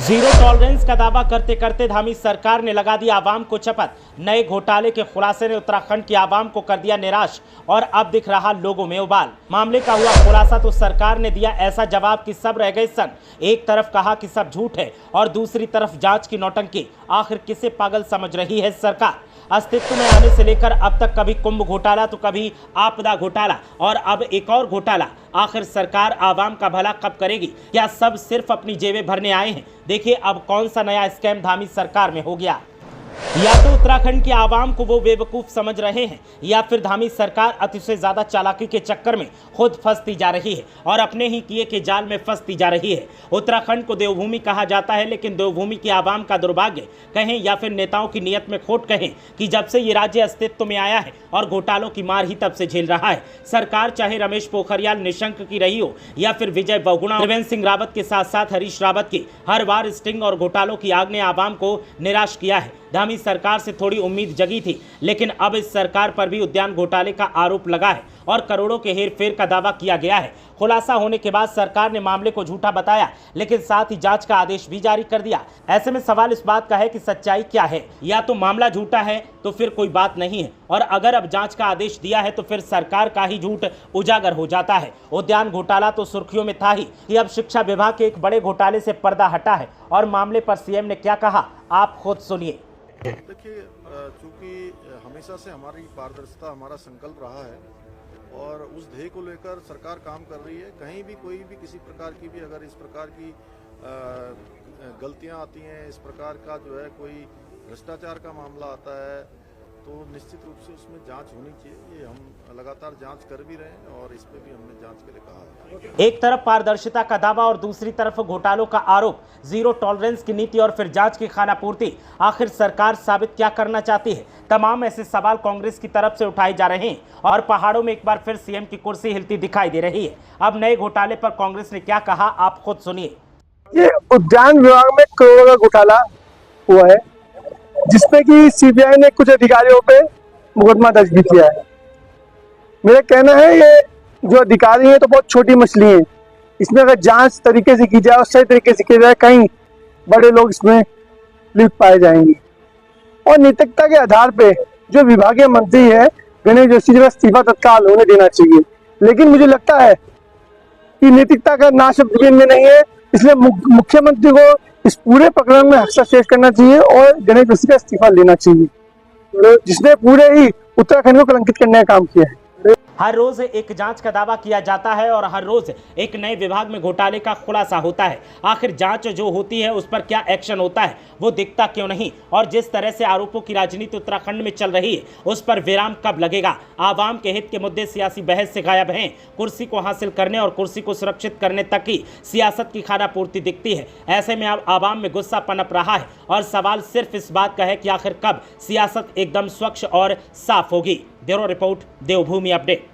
Zero tolerance का दावा करते करते धामी सरकार ने लगा दी आवाम को चपत। नए घोटाले के खुलासे ने उत्तराखंड की आवाम को कर दिया निराश और अब दिख रहा लोगों में उबाल। मामले का हुआ खुलासा तो सरकार ने दिया ऐसा जवाब कि सब रह गए सन। एक तरफ कहा कि सब झूठ है और दूसरी तरफ जांच की नौटंकी। आखिर किसे पागल समझ रही है सरकार? अस्तित्व में आने से लेकर अब तक कभी कुंभ घोटाला तो कभी आपदा घोटाला और अब एक और घोटाला। आखिर सरकार आवाम का भला कब करेगी? क्या सब सिर्फ अपनी जेबें भरने आए हैं? देखिए अब कौन सा नया स्कैम धामी सरकार में हो गया। या तो उत्तराखंड की आवाम को वो बेवकूफ समझ रहे हैं या फिर धामी सरकार अतिशय ज्यादा चालाकी के चक्कर में खुद फंसती जा रही है और अपने ही किए के जाल में फंसती जा रही है। उत्तराखंड को देवभूमि कहा जाता है, लेकिन देवभूमि की आवाम का दुर्भाग्य कहें या फिर नेताओं की नीयत में खोट कहें कि जब से ये राज्य अस्तित्व में आया है और घोटालों की मार ही तब से झेल रहा है। सरकार चाहे रमेश पोखरियाल निशंक की रही हो या फिर विजय बहुगुणा, त्रिवेंद्र सिंह रावत के साथ साथ हरीश रावत की, हर बार स्टिंग और घोटालों की आग ने आवाम को निराश किया है। धामी सरकार से थोड़ी उम्मीद जगी थी, लेकिन अब इस सरकार पर भी उद्यान घोटाले का आरोप लगा है और करोड़ों के हेरफेर का दावा किया गया है। खुलासा होने के बाद सरकार ने मामले को झूठा बताया, लेकिन साथ ही जांच का आदेश भी जारी कर दिया। ऐसे में सवाल इस बात का है कि सच्चाई क्या है? या तो मामला झूठा है तो फिर कोई बात नहीं है, और अगर अब जांच का आदेश दिया है तो फिर सरकार का ही झूठ उजागर हो जाता है। उद्यान घोटाला तो सुर्खियों में था ही कि अब शिक्षा विभाग के एक बड़े घोटाले से पर्दा हटा है और मामले पर सीएम ने क्या कहा, आप खुद सुनिए। देखिए, चूंकि हमेशा से हमारी पारदर्शिता हमारा संकल्प रहा है और उस ध्येय को लेकर सरकार काम कर रही है। कहीं भी कोई भी किसी प्रकार की भी अगर इस प्रकार की गलतियां आती हैं, इस प्रकार का जो है कोई भ्रष्टाचार का मामला आता है, तो निश्चित रूप से उसमें जांच होनी चाहिए। ये हम लगातार जांच कर भी रहे हैं और इस पे भी हमने जांच के लिए कहा है। एक तरफ पारदर्शिता का दावा और दूसरी तरफ घोटालों का आरोप, जीरो टॉलरेंस की नीति और फिर जांच की खानापूर्ति। आखिर सरकार साबित क्या करना चाहती है? तमाम ऐसे सवाल कांग्रेस की तरफ से उठाए जा रहे हैं और पहाड़ों में एक बार फिर सीएम की कुर्सी हिलती दिखाई दे रही है। अब नए घोटाले पर कांग्रेस ने क्या कहा, आप खुद सुनिए। ये उद्यान विभाग में करोड़ों का घोटाला हुआ है, जिसमें कि सीबीआई ने कुछ अधिकारियों पे मुकदमा दर्ज भी किया है। मेरा कहना है ये जो अधिकारी हैं तो बहुत छोटी मछली है। इसमें अगर जांच तरीके से की जाए और सही तरीके से की जाए, कहीं बड़े लोग इसमें लिप्त पाए जाएंगे। और नैतिकता के आधार पे जो विभागीय मंत्री है गणेश जोशी जी का इस्तीफा तत्काल उन्हें देना चाहिए। लेकिन मुझे लगता है कि नैतिकता का नाश जमीन में नहीं है, इसलिए मुख्यमंत्री को इस पूरे प्रकरण में हस्तक्षेप करना चाहिए और गणेश जोशी का इस्तीफा लेना चाहिए, जिसने पूरे ही उत्तराखंड को कलंकित करने का काम किया है। हर रोज एक जांच का दावा किया जाता है और हर रोज एक नए विभाग में घोटाले का खुलासा होता है। आखिर जांच जो होती है उस पर क्या एक्शन होता है, वो दिखता क्यों नहीं? और जिस तरह से आरोपों की राजनीति उत्तराखंड में चल रही है, उस पर विराम कब लगेगा? आवाम के हित के मुद्दे सियासी बहस से गायब हैं। कुर्सी को हासिल करने और कुर्सी को सुरक्षित करने तक ही सियासत की खानापूर्ति दिखती है। ऐसे में अब आवाम में गुस्सा पनप रहा है और सवाल सिर्फ इस बात का है कि आखिर कब सियासत एकदम स्वच्छ और साफ होगी। ब्यूरो रिपोर्ट, देवभूमि अपडेट।